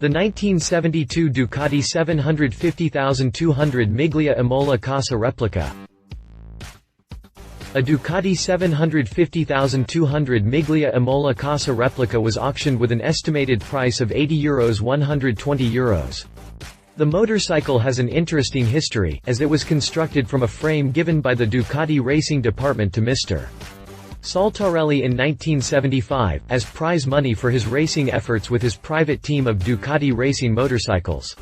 The 1972 Ducati 750,200 Miglia Imola Corsa Replica. A Ducati 750,200 Miglia Imola Corsa Replica was auctioned with an estimated price of €80 €120. The motorcycle has an interesting history, as it was constructed from a frame given by the Ducati racing department to Mr. Saltarelli in 1975, as prize money for his racing efforts with his private team of Ducati racing motorcycles.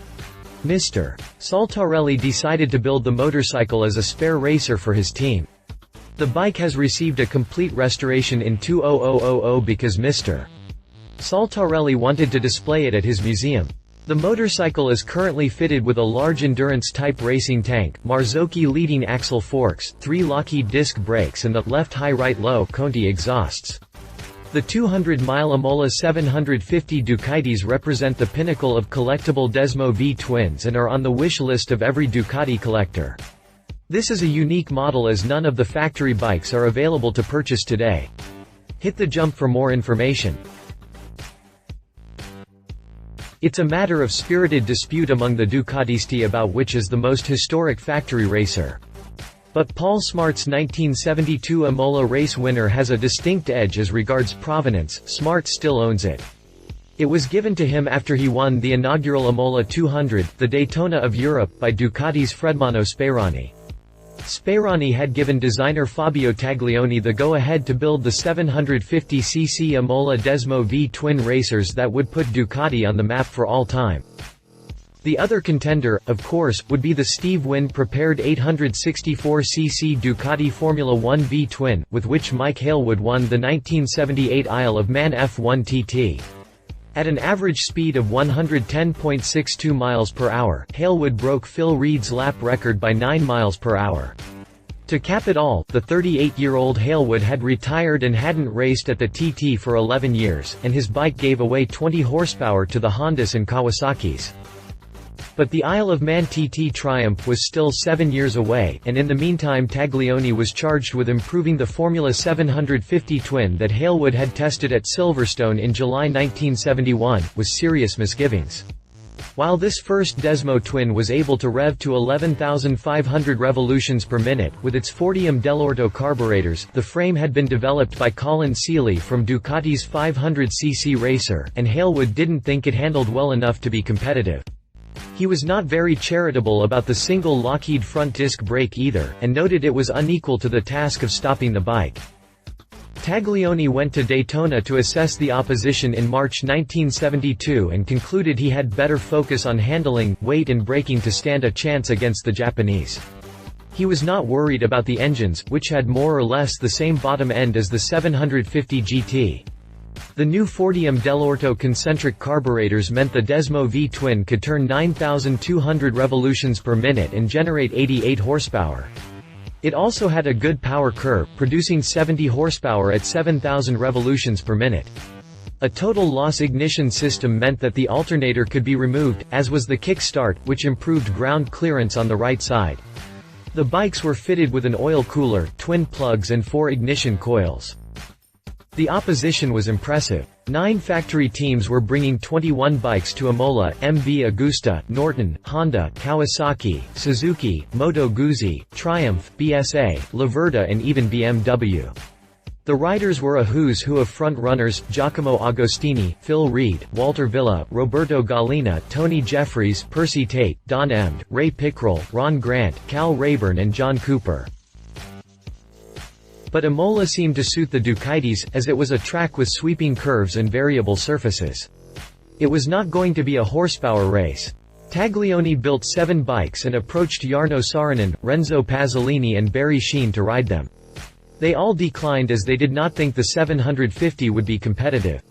Mr. Saltarelli decided to build the motorcycle as a spare racer for his team. The bike has received a complete restoration in 2000 because Mr. Saltarelli wanted to display it at his museum. The motorcycle is currently fitted with a large endurance-type racing tank, Marzocchi leading axle forks, 3 Lockheed disc brakes and the left high-right low Conti exhausts. The 200 Mile Imola 750 Ducatis represent the pinnacle of collectible Desmo V-twins and are on the wish list of every Ducati collector. This is a unique model as none of the factory bikes are available to purchase today. Hit the jump for more information. It's a matter of spirited dispute among the Ducatisti about which is the most historic factory racer. But Paul Smart's 1972 Imola race winner has a distinct edge as regards provenance. Smart still owns it. It was given to him after he won the inaugural Imola 200, the Daytona of Europe, by Ducati's Fredmano Speroni. Speroni had given designer Fabio Taglioni the go-ahead to build the 750cc Imola Desmo V-twin racers that would put Ducati on the map for all time. The other contender, of course, would be the Steve Wynn-prepared 864cc Ducati Formula One V-twin, with which Mike Hailwood won the 1978 Isle of Man F1 TT. At an average speed of 110.62 miles per hour, Hailwood broke Phil Reed's lap record by 9 miles per hour. To cap it all, the 38-year-old Hailwood had retired and hadn't raced at the TT for 11 years, and his bike gave away 20 horsepower to the Hondas and Kawasaki's. But the Isle of Man TT triumph was still 7 years away, and in the meantime Taglioni was charged with improving the Formula 750 twin that Hailwood had tested at Silverstone in July 1971, with serious misgivings. While this first Desmo twin was able to rev to 11,500 revolutions per minute with its 40M Dell'Orto carburetors, the frame had been developed by Colin Seely from Ducati's 500cc racer, and Hailwood didn't think it handled well enough to be competitive. He was not very charitable about the single Lockheed front disc brake either, and noted it was unequal to the task of stopping the bike. Taglioni went to Daytona to assess the opposition in March 1972 and concluded he had better focus on handling, weight and braking to stand a chance against the Japanese. He was not worried about the engines, which had more or less the same bottom end as the 750 GT. The new 40M Dell'Orto concentric carburetors meant the Desmo V-twin could turn 9,200 revolutions per minute and generate 88 horsepower. It also had a good power curve, producing 70 horsepower at 7,000 revolutions per minute. A total loss ignition system meant that the alternator could be removed, as was the kick-start, which improved ground clearance on the right side. The bikes were fitted with an oil cooler, twin plugs and 4 ignition coils. The opposition was impressive. 9 factory teams were bringing 21 bikes to Imola: MV Agusta, Norton, Honda, Kawasaki, Suzuki, Moto Guzzi, Triumph, BSA, Laverda and even BMW. The riders were a who's who of front-runners: Giacomo Agostini, Phil Reed, Walter Villa, Roberto Gallina, Tony Jeffries, Percy Tate, Don Emd, Ray Pickrell, Ron Grant, Cal Rayburn and John Cooper. But Imola seemed to suit the Ducatis, as it was a track with sweeping curves and variable surfaces. It was not going to be a horsepower race. Taglioni built 7 bikes and approached Jarno Saarinen, Renzo Pasolini and Barry Sheene to ride them. They all declined as they did not think the 750 would be competitive.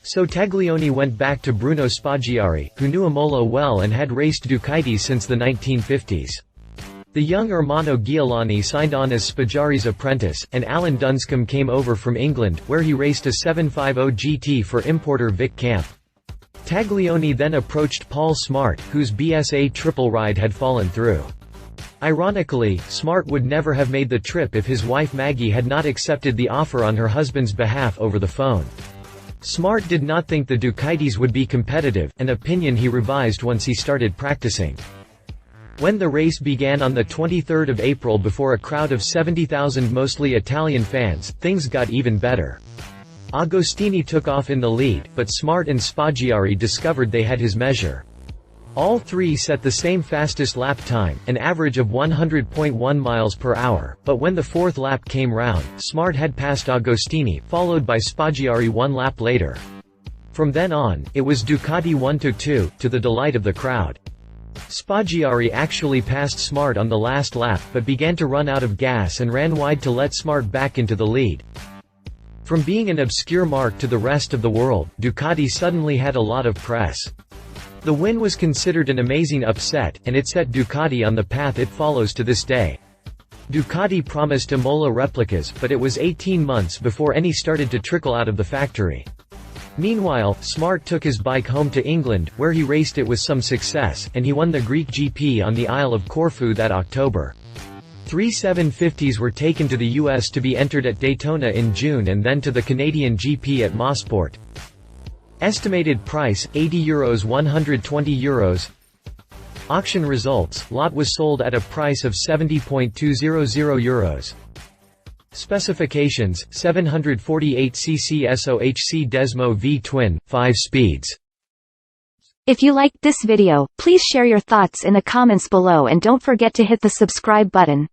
So Taglioni went back to Bruno Spaggiari, who knew Imola well and had raced Ducati since the 1950s. The young Ermanno Giuliani signed on as Spaggiari's apprentice, and Alan Dunscombe came over from England, where he raced a 750 GT for importer Vic Camp. Taglioni then approached Paul Smart, whose BSA triple ride had fallen through. Ironically, Smart would never have made the trip if his wife Maggie had not accepted the offer on her husband's behalf over the phone. Smart did not think the Ducatis would be competitive, an opinion he revised once he started practicing. When the race began on the 23rd of April before a crowd of 70,000 mostly Italian fans, things got even better. Agostini took off in the lead, but Smart and Spaggiari discovered they had his measure. All three set the same fastest lap time, an average of 100.1 miles per hour, but when the fourth lap came round, Smart had passed Agostini, followed by Spaggiari one lap later. From then on, it was Ducati 1-2, to the delight of the crowd. Spaggiari actually passed Smart on the last lap but began to run out of gas and ran wide to let Smart back into the lead. From being an obscure mark to the rest of the world, Ducati suddenly had a lot of press. The win was considered an amazing upset, and it set Ducati on the path it follows to this day. Ducati promised Imola replicas, but it was 18 months before any started to trickle out of the factory. Meanwhile, Smart took his bike home to England, where he raced it with some success, and he won the Greek GP on the Isle of Corfu that October. 3 750s were taken to the US to be entered at Daytona in June and then to the Canadian GP at Mosport. Estimated price, €80 €120. Auction results, lot was sold at a price of €70.200. Specifications, 748cc SOHC Desmo V-twin, 5 speeds. If you liked this video, please share your thoughts in the comments below and don't forget to hit the subscribe button.